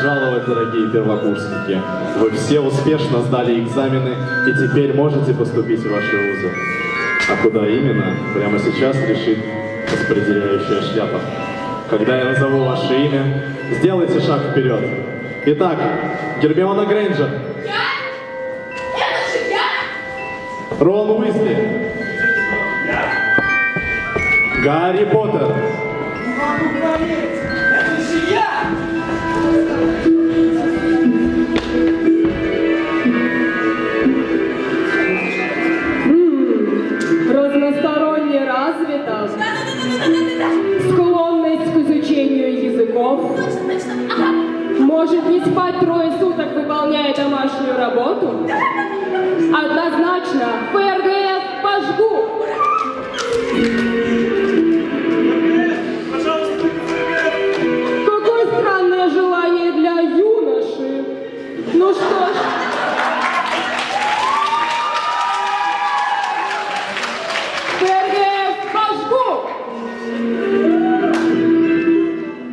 пожаловать, дорогие первокурсники! Вы все успешно сдали экзамены и теперь можете поступить в ваши вузы. А куда именно, прямо сейчас решит распределяющая шляпа. Когда я назову ваше имя, сделайте шаг вперед. Итак, Гермиона Грейнджер. Я? Это же я? Рон Уизли. Гарри Поттер. Не могу поверить! Это же я! Разносторонне развита, склонность к изучению языков, может не спать 3 суток, выполняя домашнюю работу. Однозначно, ФРГФ пожгу. Какое странное желание для юноши. Ну что ж. ФРГФ пожгу.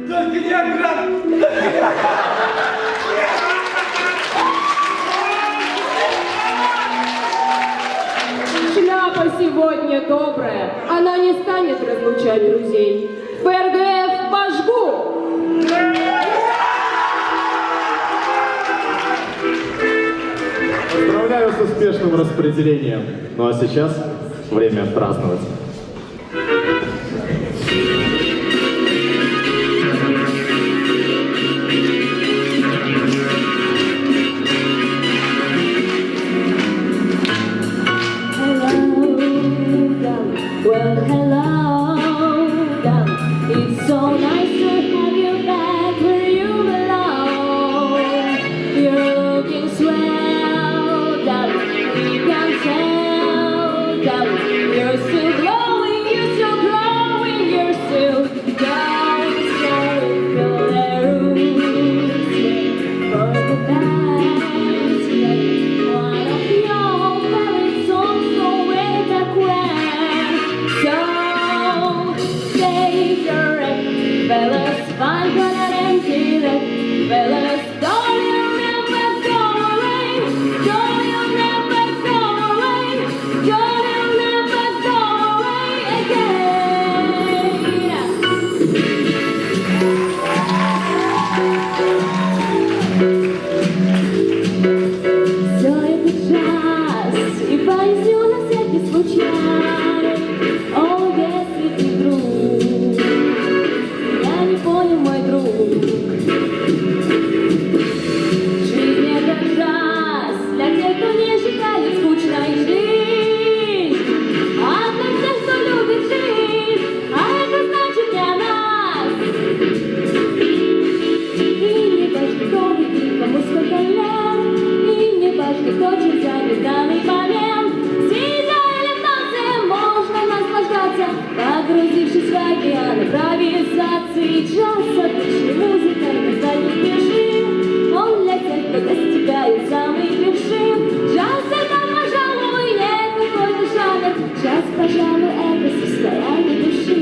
Только не оград! Шляпа сегодня добрая, она не станет разлучать друзей. ФРГФ пожгу! Поздравляю с успешным распределением. Ну а сейчас время праздновать. Погрузившись в океан импровизации, джаз, отличной музыкой, никуда не спешим. Он для тех, кто достигает самых вершин. Джаз — это, пожалуй, не какой-то жанр. Джаз, пожалуй, это состояние души.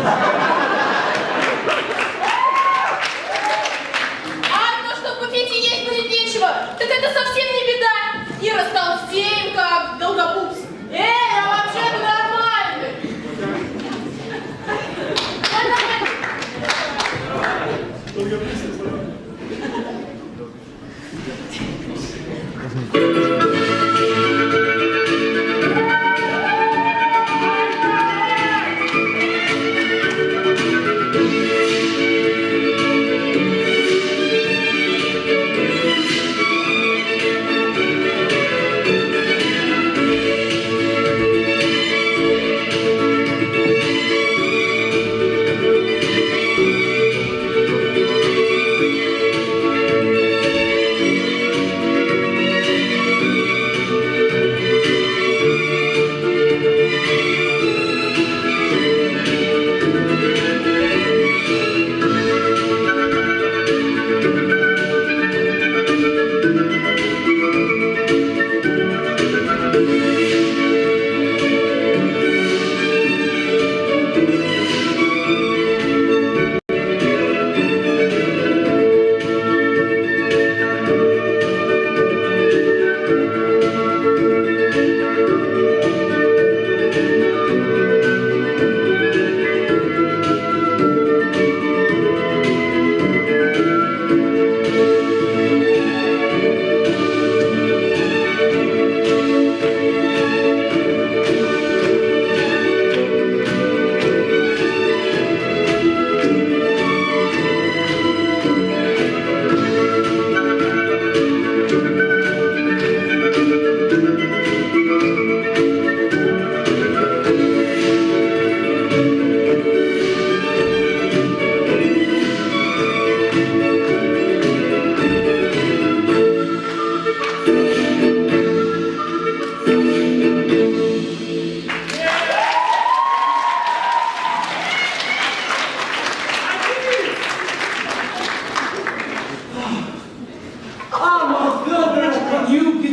А то, что в буфете есть будет нечего, так это совсем не беда. И растолстеем, как долгопупс. Эй, а вообще-то нормальный.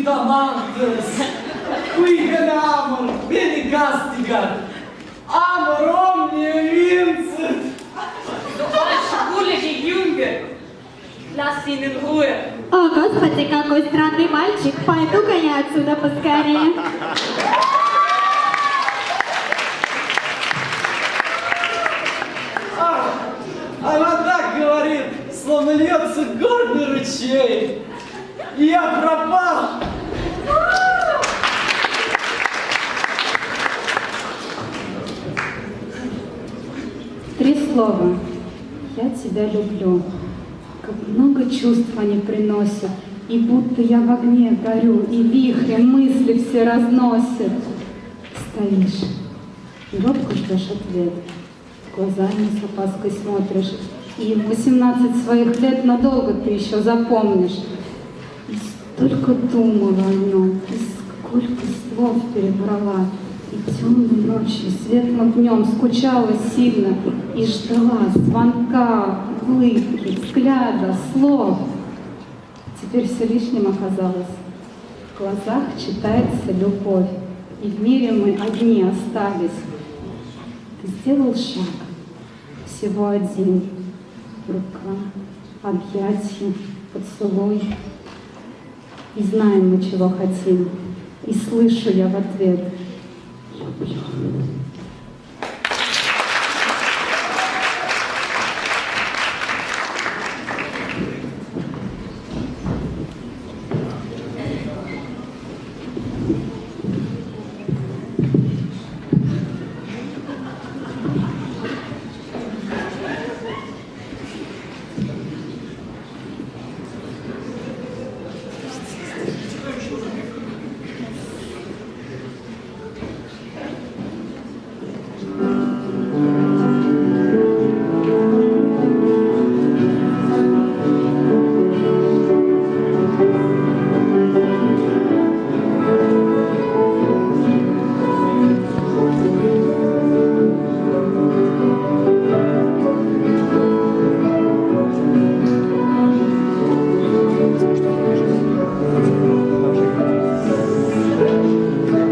amantes, quid amor, bene castigat, amor omnia vincit. Du schwulige Junge, lass ihn in Ruhe. О, Господи, какой странный мальчик. Пойду-ка я отсюда поскорее. Она так говорит, словно льется горный ручей. Я пропал. Три слова. Я тебя люблю. Как много чувств они приносят. И будто я в огне горю, и вихрем мысли все разносят. Стоишь, и робко ждешь ответ. Глазами с опаской смотришь. И в 18 своих лет надолго ты еще запомнишь. И столько думала о нем, и сколько слов перебрала. И темной ночью, светлым днем скучала сильно и ждала звонка, улыбки, взгляда, слов. Теперь все лишним оказалось. В глазах читается любовь, и в мире мы одни остались. Ты сделал шаг, всего один. Рука, объятие, поцелуй. И знаем мы, чего хотим. И слышу я в ответ: люблю.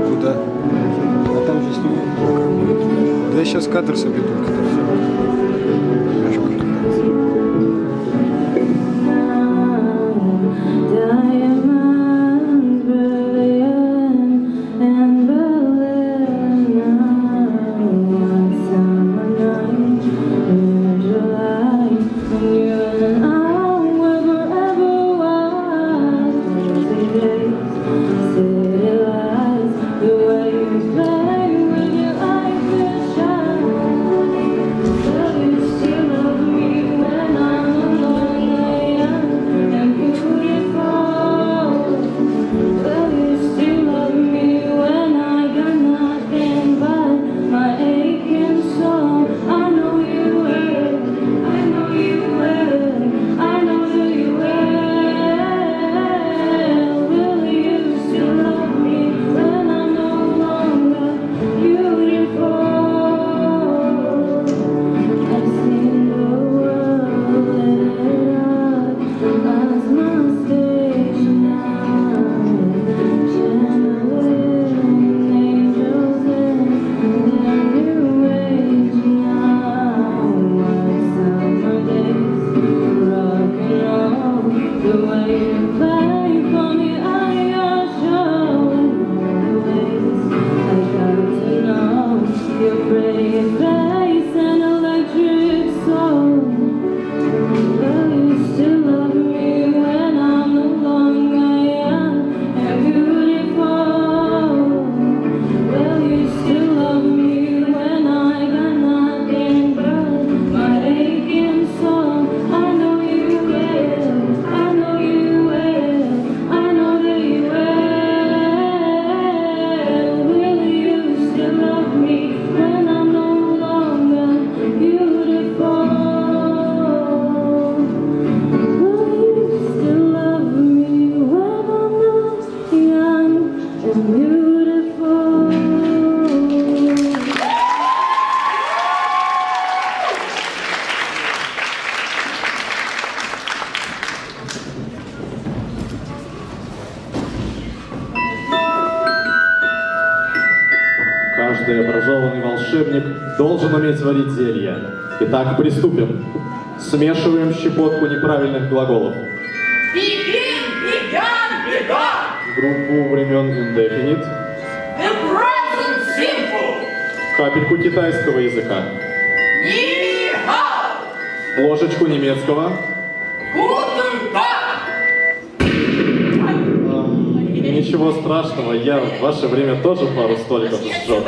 Куда? А там же сниму. Да я сейчас кадр соберу. образованный волшебник должен уметь варить зелья. Итак, приступим. Смешиваем щепотку неправильных глаголов. Begin, began, begun. Группу времен indefinite. The present simple. Капельку китайского языка. Ни хао. Ложечку немецкого. Guten Tag. Ничего страшного, я в ваше время тоже пару столиков сжег.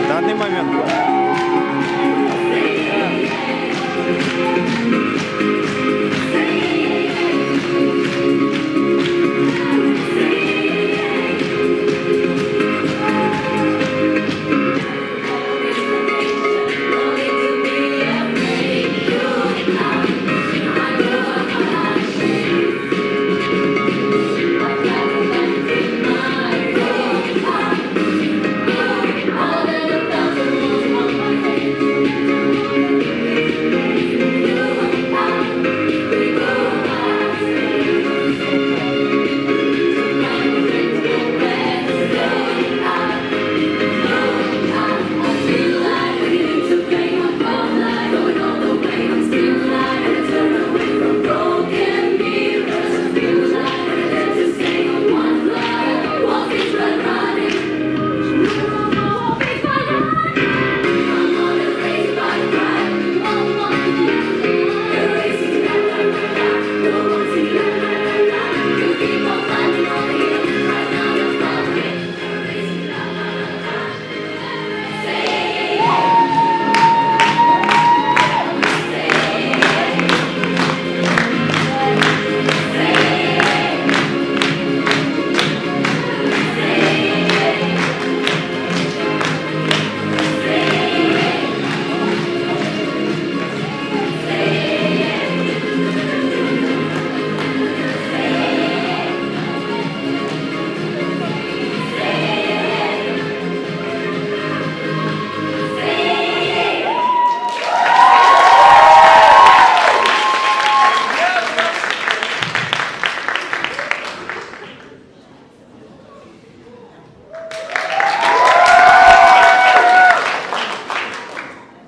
Данный момент.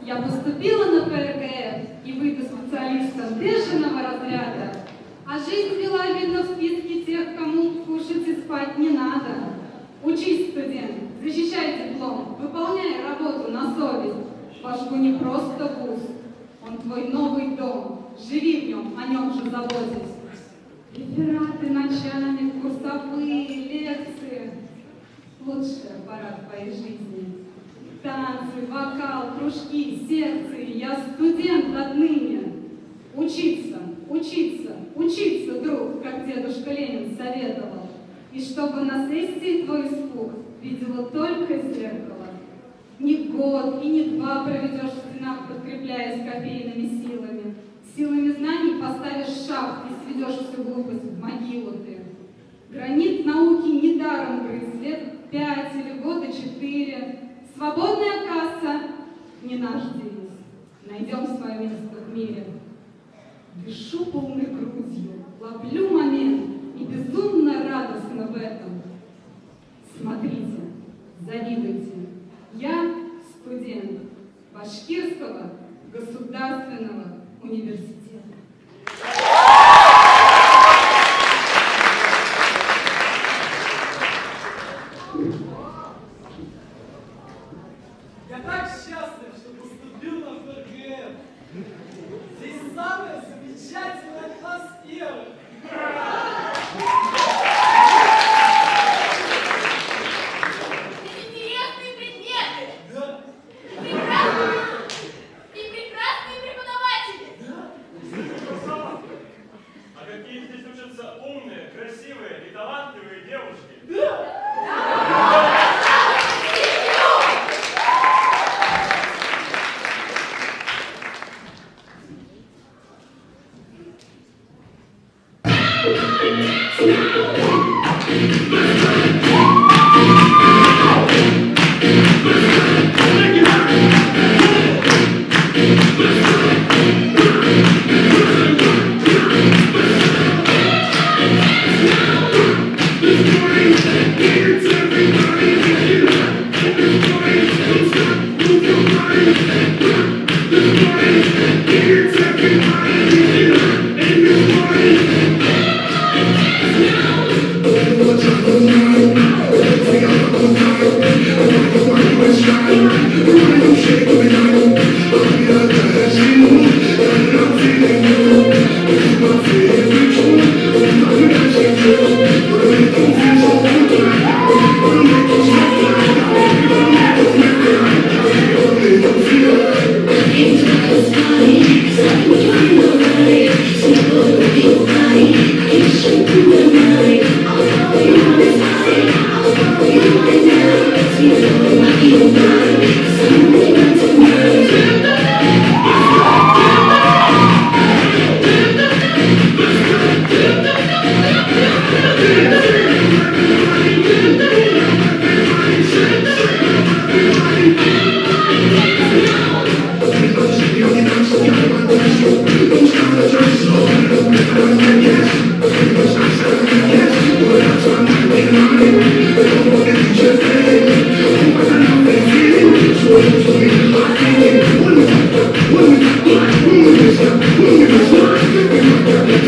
Я поступила на ПРГФ и выйду специалистом бешеного разряда. А жизнь вела, видно, в списке тех, кому кушать и спать не надо. Учись, студент, защищай диплом, выполняй работу на совесть. Ваш ВУЗ не просто вуз, он твой новый дом. Живи в нем, о нем же заботясь. Рефераты ночами, курсовые лекции. Лучший аппарат твоей жизни. Танцы, вокал, кружки, секции. Я студент отныне. Учиться, учиться, учиться, друг, как дедушка Ленин советовал. И чтобы на сессии твой испуг видела только зеркало. Ни год и ни два проведешь в стенах, подкрепляясь кофейными силами. Силами знаний поставишь шаг и сведешь всю глупость в могилу ты. Гранит науки недаром грыз, лет 5 или года 4. Свободная касса не наш девиз. Найдем свое место в мире. Дышу полной грудью, ловлю момент и безумно радостна в этом. Смотрите, завидуйте, я студент Башкирского государственного университета. Я так счастлив, что поступил на ФРГМ. Здесь самая замечательная атмосфера. Интересные предметы. Да, И прекрасные преподаватели. А какие здесь учатся умные, красивые и талантливые девушки? We'll be right back.